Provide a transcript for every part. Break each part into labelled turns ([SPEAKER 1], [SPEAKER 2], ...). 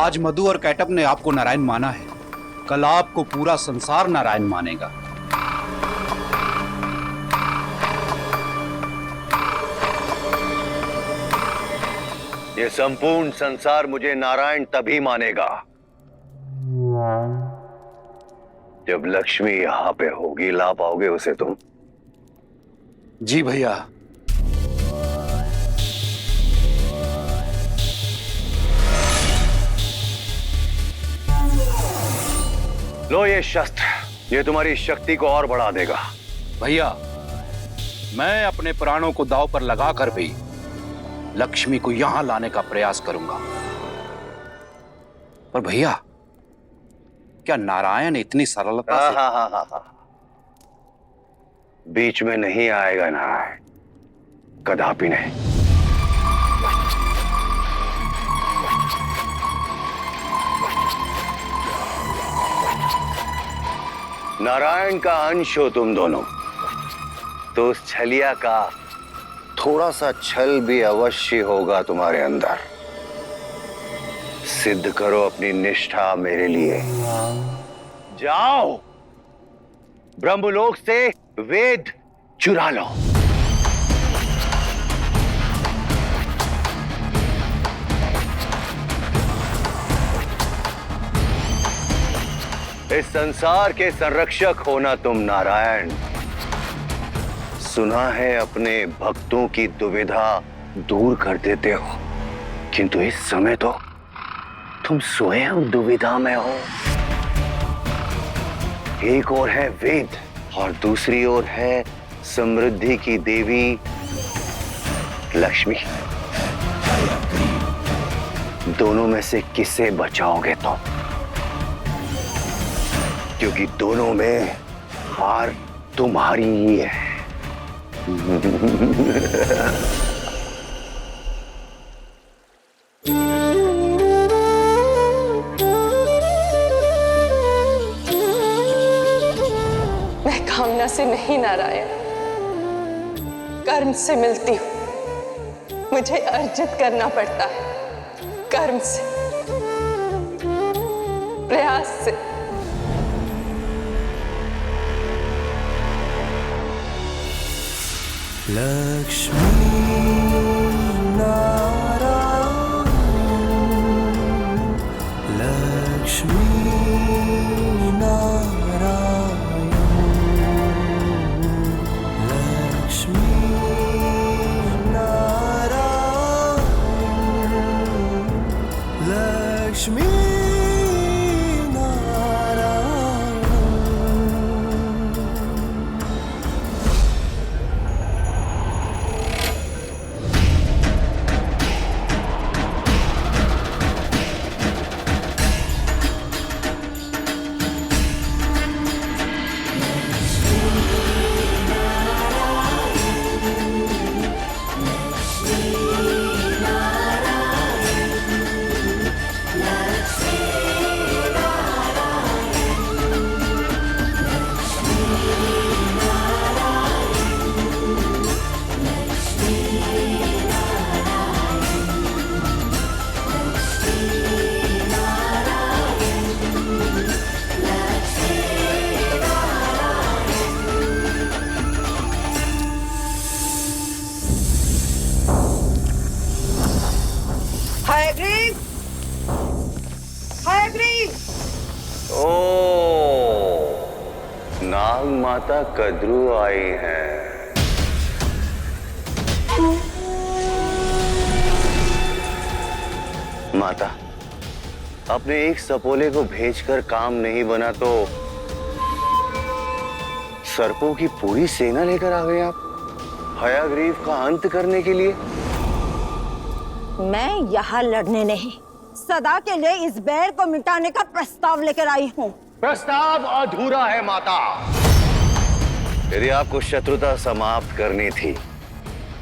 [SPEAKER 1] आज मधु और कैटअप ने आपको नारायण माना है, कल आपको पूरा संसार नारायण मानेगा।
[SPEAKER 2] ये संपूर्ण संसार मुझे नारायण तभी मानेगा जब लक्ष्मी यहां पे होगी। ला पाओगे उसे तुम?
[SPEAKER 1] जी भैया।
[SPEAKER 2] लो ये शस्त्र, ये तुम्हारी शक्ति को और बढ़ा देगा।
[SPEAKER 1] भैया, मैं अपने प्राणों को दांव पर लगाकर भी लक्ष्मी को यहां लाने का प्रयास करूंगा। पर भैया, क्या नारायण इतनी सरलता से?
[SPEAKER 2] हाँ। बीच में नहीं आएगा नारायण, कदापि नहीं। नारायण का अंश हो तुम दोनों, तो उस छलिया का थोड़ा सा छल भी अवश्य होगा तुम्हारे अंदर। सिद्ध करो अपनी निष्ठा मेरे लिए। जाओ, ब्रह्मलोक से वेद चुरा लो। इस संसार के संरक्षक होना तुम नारायण। सुना है अपने भक्तों की दुविधा दूर कर देते हो, किंतु इस समय तो तुम स्वयं दुविधा में हो। एक ओर है वेद और दूसरी ओर है समृद्धि की देवी लक्ष्मी। दोनों में से किसे बचाओगे तुम? क्योंकि दोनों में हार तुम्हारी ही है।
[SPEAKER 3] मैं कामना से नहीं नारायण, कर्म से मिलती हूँ। मुझे अर्जित करना पड़ता है, कर्म से, प्रयास से।
[SPEAKER 4] लक्ष्मी नारायण, लक्ष्मी नारायण, लक्ष्मी नारायण, लक्ष्मी
[SPEAKER 2] नाग माता कद्रू आई हैं। माता, अपने एक सपोले को भेजकर काम नहीं बना तो सर्पों की पूरी सेना लेकर आ गए आप हयाग्रीव का अंत करने के लिए।
[SPEAKER 5] मैं यहाँ लड़ने नहीं, सदा के लिए इस बैर को मिटाने का प्रस्ताव लेकर आई हूँ।
[SPEAKER 2] प्रस्ताव अधूरा है माता। यदि आपको शत्रुता समाप्त करनी थी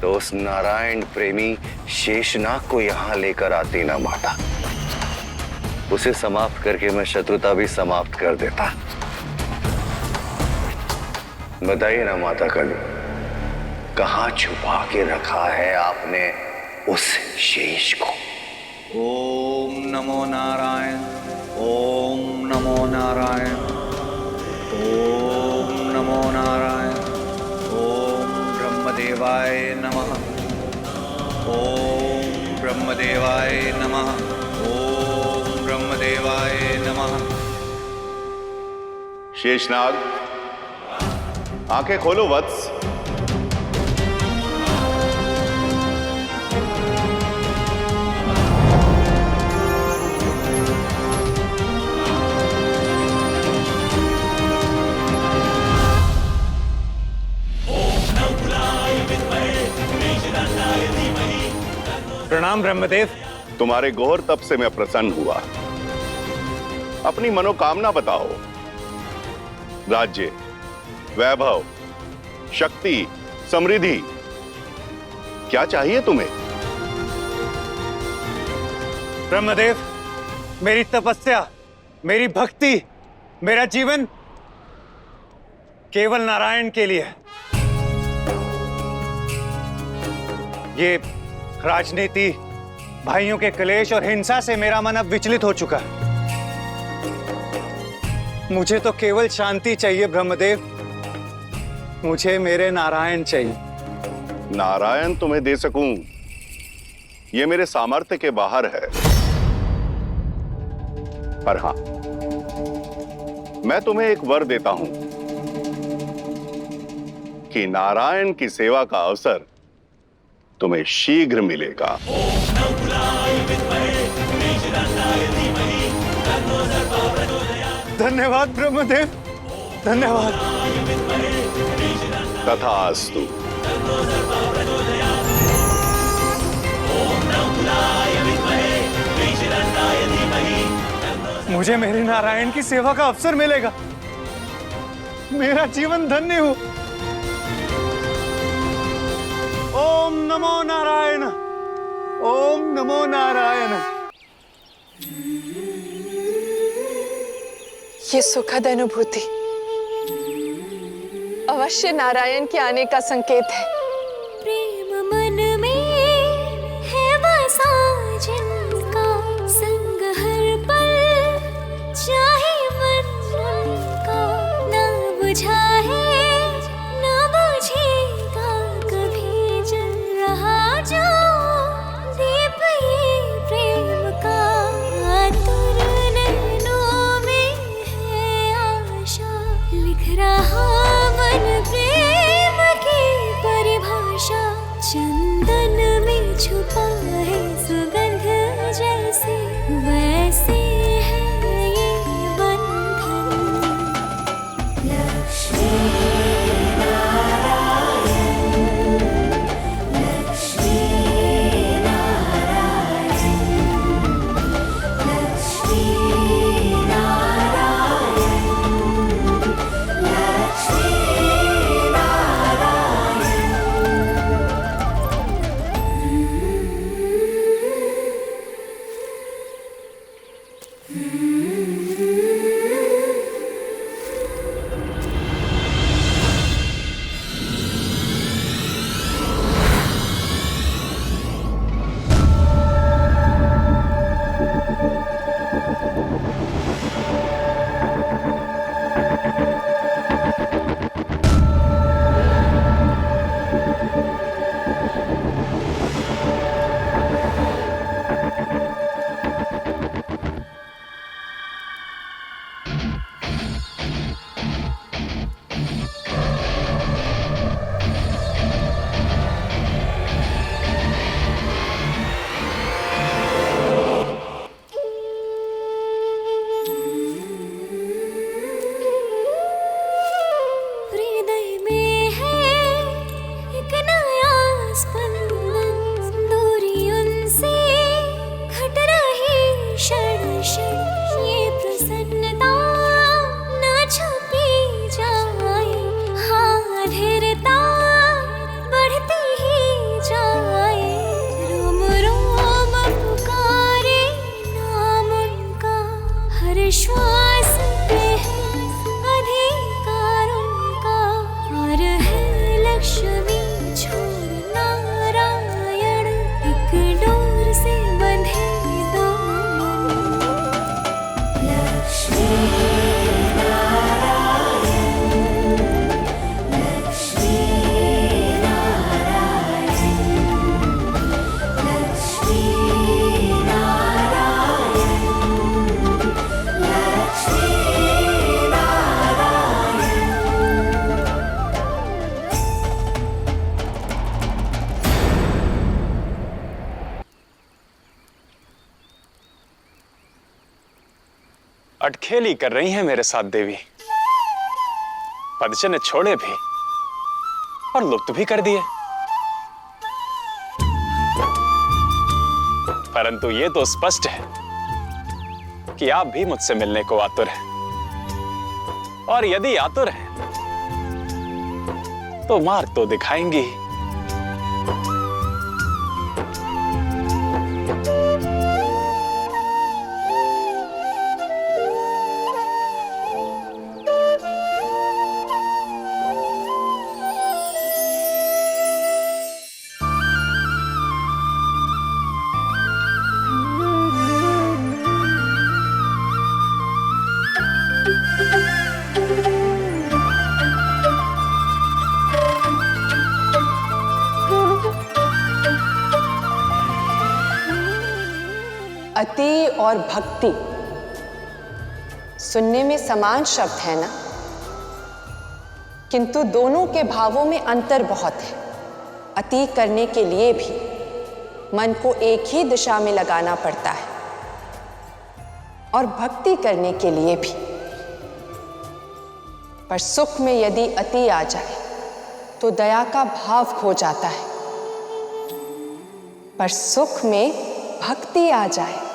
[SPEAKER 2] तो उस नारायण प्रेमी शेषनाग को यहाँ लेकर आती ना माता। उसे समाप्त करके मैं शत्रुता भी समाप्त कर देता। बताइए ना माता काली, कहाँ छुपा के रखा है आपने उस शेष को?
[SPEAKER 1] ओम नमो नारायण, ओम नमो नारायण, ओम नमो नारायण, ओम ब्रह्मदेवाय नमः, ओम ब्रह्मदेवाय नमः, ओम ब्रह्मदेवाय नमः।
[SPEAKER 2] शेषनाग, आंखें खोलो वत्स।
[SPEAKER 6] प्रणाम ब्रह्मदेव।
[SPEAKER 2] तुम्हारे घोर तप से मैं प्रसन्न हुआ। अपनी मनोकामना बताओ। राज्य, वैभव, शक्ति, समृद्धि, क्या चाहिए तुम्हें?
[SPEAKER 6] ब्रह्मदेव, मेरी तपस्या, मेरी भक्ति, मेरा जीवन केवल नारायण के लिए है। ये राजनीति, भाइयों के क्लेश और हिंसा से मेरा मन अब विचलित हो चुका है। मुझे तो केवल शांति चाहिए ब्रह्मदेव। मुझे मेरे नारायण चाहिए।
[SPEAKER 2] नारायण तुम्हें दे सकूं, यह मेरे सामर्थ्य के बाहर है। पर हां, मैं तुम्हें एक वर देता हूं कि नारायण की सेवा का अवसर तुम्हें शीघ्र मिलेगा।
[SPEAKER 6] धन्यवाद ब्रह्मदेव, धन्यवाद।
[SPEAKER 2] तथास्तु।
[SPEAKER 6] मुझे मेरे नारायण की सेवा का अवसर मिलेगा। मेरा जीवन धन्य हो। ओम नमो नारायण, ओम नमो नारायण।
[SPEAKER 3] ये सुखद अनुभूति अवश्य नारायण के आने का संकेत है।
[SPEAKER 7] प्रेम मन में है बसा जिनका, संग हर पल चाहे मन का, ना बुझा है ना बुझेगा कभी जल रहा जो दीप ये प्रेम का। आतुर नैनों में है आशा, लिख रहा मन प्रेम की परिभाषा। चंदन में छुपा है सुगंध जैसे, वैसे है ये बंधन। लक्ष्मी नारायण, लक्ष्मी नारायण, लक्ष्मी नारायण, लक्ष्मी
[SPEAKER 8] अटखेली कर रही हैं मेरे साथ देवी। पदचे ने छोड़े भी और लुप्त भी कर दिए, परंतु ये तो स्पष्ट है कि आप भी मुझसे मिलने को आतुर हैं। और यदि आतुर हैं तो मार्ग तो दिखाएंगी ही।
[SPEAKER 3] अति और भक्ति सुनने में समान शब्द है ना, किंतु दोनों के भावों में अंतर बहुत है। अति करने के लिए भी मन को एक ही दिशा में लगाना पड़ता है और भक्ति करने के लिए भी। पर सुख में यदि अति आ जाए तो दया का भाव खो जाता है, पर सुख में भक्ति आ जाए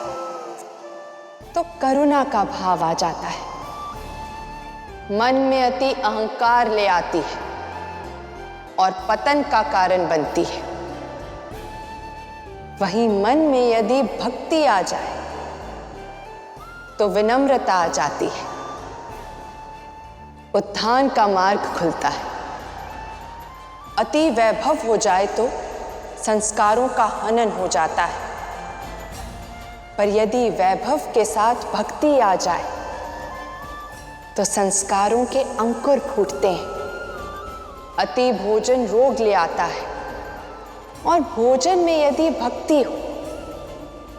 [SPEAKER 3] तो करुणा का भाव आ जाता है। मन में अति अहंकार ले आती है और पतन का कारण बनती है। वहीं मन में यदि भक्ति आ जाए तो विनम्रता आ जाती है, उत्थान का मार्ग खुलता है। अति वैभव हो जाए तो संस्कारों का हनन हो जाता है, पर यदि वैभव के साथ भक्ति आ जाए तो संस्कारों के अंकुर फूटते हैं। अति भोजन रोग ले आता है और भोजन में यदि भक्ति हो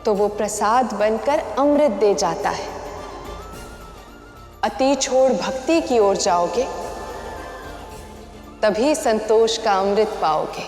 [SPEAKER 3] तो वो प्रसाद बनकर अमृत दे जाता है। अति छोड़ भक्ति की ओर जाओगे तभी संतोष का अमृत पाओगे।